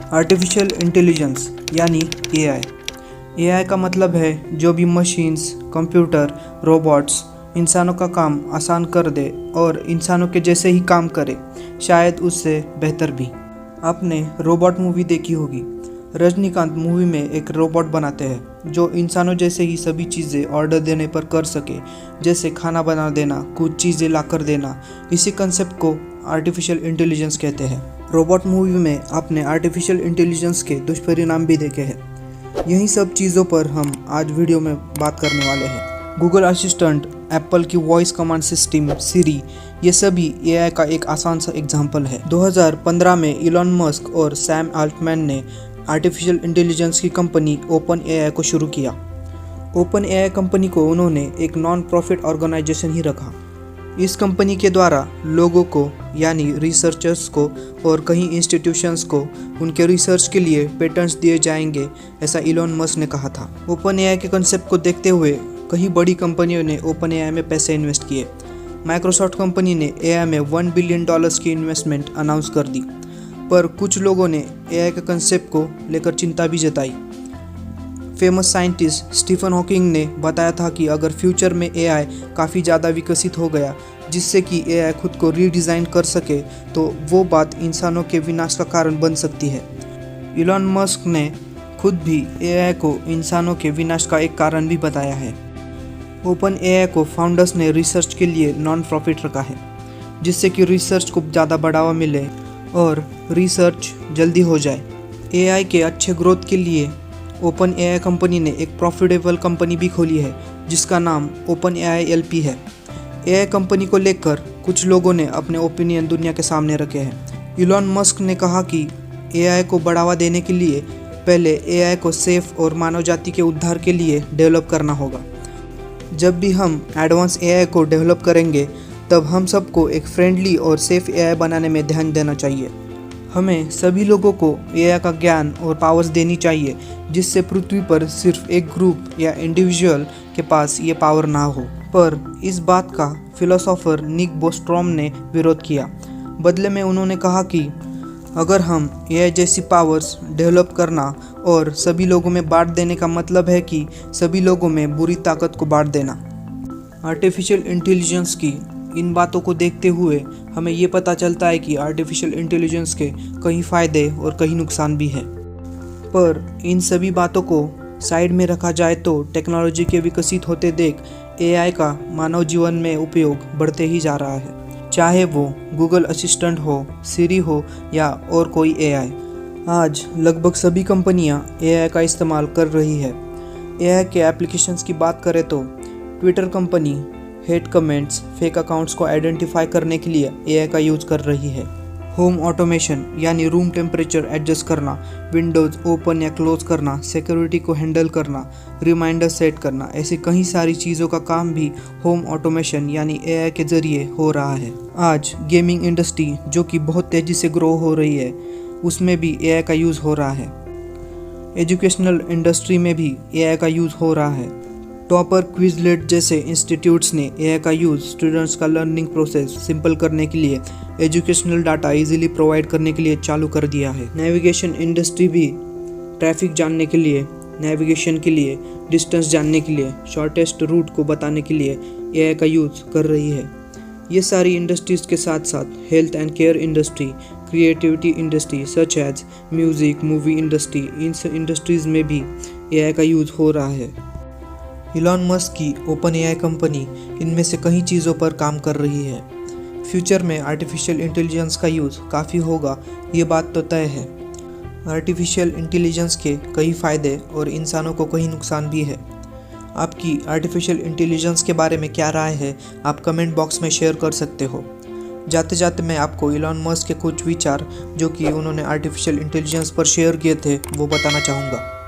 Artificial intelligence यानी AI. AI का मतलब है जो भी मशीन्स, कंप्यूटर, रोबोट्स इंसानों का काम आसान कर दे और इंसानों के जैसे ही काम करे, शायद उससे बेहतर भी। आपने रोबोट मूवी देखी होगी। रजनीकांत मूवी में एक रोबोट बनाते हैं जो इंसानों जैसे ही सभी चीज़ें ऑर्डर देने पर कर सके, जैसे खाना बना देना, कुछ चीज़ें ला कर देना। इसी कंसेप्ट को आर्टिफिशियल इंटेलिजेंस कहते हैं। रोबोट मूवी में आपने आर्टिफिशियल इंटेलिजेंस के दुष्परिणाम भी देखे हैं। यही सब चीज़ों पर हम आज वीडियो में बात करने वाले हैं। गूगल असिस्टेंट, एप्पल की वॉइस कमांड सिस्टम सिरी, ये सभी एआई का एक आसान सा एग्जाम्पल है। 2015 में इलॉन मस्क और सैम अल्टमैन ने आर्टिफिशियल इंटेलिजेंस की कंपनी ओपन एआई को शुरू किया। ओपन एआई कंपनी को उन्होंने एक नॉन प्रॉफिट ऑर्गेनाइजेशन ही रखा। इस कंपनी के द्वारा लोगों को यानी रिसर्चर्स को और कई इंस्टीट्यूशंस को उनके रिसर्च के लिए पेटेंट्स दिए जाएंगे, ऐसा इलॉन मस्क ने कहा था। ओपन एआई के कंसेप्ट को देखते हुए कई बड़ी कंपनियों ने ओपन एआई में पैसे इन्वेस्ट किए। माइक्रोसॉफ्ट कंपनी ने एआई में $1 बिलियन की इन्वेस्टमेंट अनाउंस कर दी, पर कुछ लोगों ने एआई के कंसेप्ट को लेकर चिंता भी जताई। फेमस साइंटिस्ट स्टीफन हॉकिंग ने बताया था कि अगर फ्यूचर में एआई काफ़ी ज़्यादा विकसित हो गया जिससे कि एआई खुद को रीडिज़ाइन कर सके, तो वो बात इंसानों के विनाश का कारण बन सकती है। इलॉन मस्क ने खुद भी एआई को इंसानों के विनाश का एक कारण भी बताया है। ओपन एआई को फाउंडर्स ने रिसर्च के लिए नॉन प्रॉफिट रखा है, जिससे कि रिसर्च को ज़्यादा बढ़ावा मिले और रिसर्च जल्दी हो जाए। एआई के अच्छे ग्रोथ के लिए ओपन एआई कंपनी ने एक प्रॉफिटेबल कंपनी भी खोली है जिसका नाम ओपन एआई एलपी है। एआई कंपनी को लेकर कुछ लोगों ने अपने ओपिनियन दुनिया के सामने रखे हैं। इलॉन मस्क ने कहा कि एआई को बढ़ावा देने के लिए पहले एआई को सेफ और मानव जाति के उद्धार के लिए डेवलप करना होगा। जब भी हम एडवांस एआई को डेवलप करेंगे तब हम सबको एक फ्रेंडली और सेफ एआई बनाने में ध्यान देना चाहिए। हमें सभी लोगों को एआई का ज्ञान और पावर्स देनी चाहिए, जिससे पृथ्वी पर सिर्फ एक ग्रुप या इंडिविजुअल के पास ये पावर ना हो। पर इस बात का फिलोसोफर निक बोस्ट्रॉम ने विरोध किया। बदले में उन्होंने कहा कि अगर हम एआई जैसी पावर्स डेवलप करना और सभी लोगों में बांट देने का मतलब है कि सभी लोगों में बुरी ताकत को बांट देना। आर्टिफिशियल इंटेलिजेंस की इन बातों को देखते हुए हमें ये पता चलता है कि आर्टिफिशियल इंटेलिजेंस के कई फ़ायदे और कई नुकसान भी हैं। पर इन सभी बातों को साइड में रखा जाए तो टेक्नोलॉजी के विकसित होते देख एआई का मानव जीवन में उपयोग बढ़ते ही जा रहा है, चाहे वो गूगल असिस्टेंट हो, सिरी हो या और कोई एआई। आज लगभग सभी कंपनियां एआई का इस्तेमाल कर रही है। एआई के एप्लीकेशंस की बात करें तो Twitter company hate comments, fake accounts को आइडेंटिफाई करने के लिए एआई का यूज़ कर रही है। होम ऑटोमेशन यानी रूम टेम्परेचर एडजस्ट करना, विंडोज़ ओपन या क्लोज करना, सिक्योरिटी को हैंडल करना, रिमाइंडर सेट करना, ऐसी कई सारी चीज़ों का काम भी होम ऑटोमेशन यानी एआई के ज़रिए हो रहा है। आज गेमिंग इंडस्ट्री जो कि बहुत तेज़ी से ग्रो हो रही है, उसमें भी एआई का यूज़ हो रहा है। एजुकेशनल इंडस्ट्री में भी एआई का यूज़ हो रहा है। टॉपर, क्विज़लेट जैसे इंस्टीट्यूट्स ने एआई का यूज़ स्टूडेंट्स का लर्निंग प्रोसेस सिंपल करने के लिए, एजुकेशनल डाटा इजीली प्रोवाइड करने के लिए चालू कर दिया है। नेविगेशन इंडस्ट्री भी ट्रैफिक जानने के लिए, नेविगेशन के लिए, डिस्टेंस जानने के लिए, शॉर्टेस्ट रूट को बताने के लिए एआई का यूज़ कर रही है। ये सारी इंडस्ट्रीज़ के साथ साथ health and care industry, creativity industry such as music, movie industry, इन इंडस्ट्रीज़ में भी एआई का यूज़ हो रहा है। इलॉन मस्क की ओपन एआई कंपनी इनमें से कई चीज़ों पर काम कर रही है। फ्यूचर में आर्टिफिशियल इंटेलिजेंस का यूज़ काफ़ी होगा, ये बात तो तय है। आर्टिफिशियल इंटेलिजेंस के कई फ़ायदे और इंसानों को कई नुकसान भी है। आपकी आर्टिफिशियल इंटेलिजेंस के बारे में क्या राय है, आप कमेंट बॉक्स में शेयर कर सकते हो। जाते जाते मैं आपको इलॉन मस्क के कुछ विचार जो कि उन्होंने आर्टिफिशियल इंटेलिजेंस पर शेयर किए थे वो बताना चाहूँगा।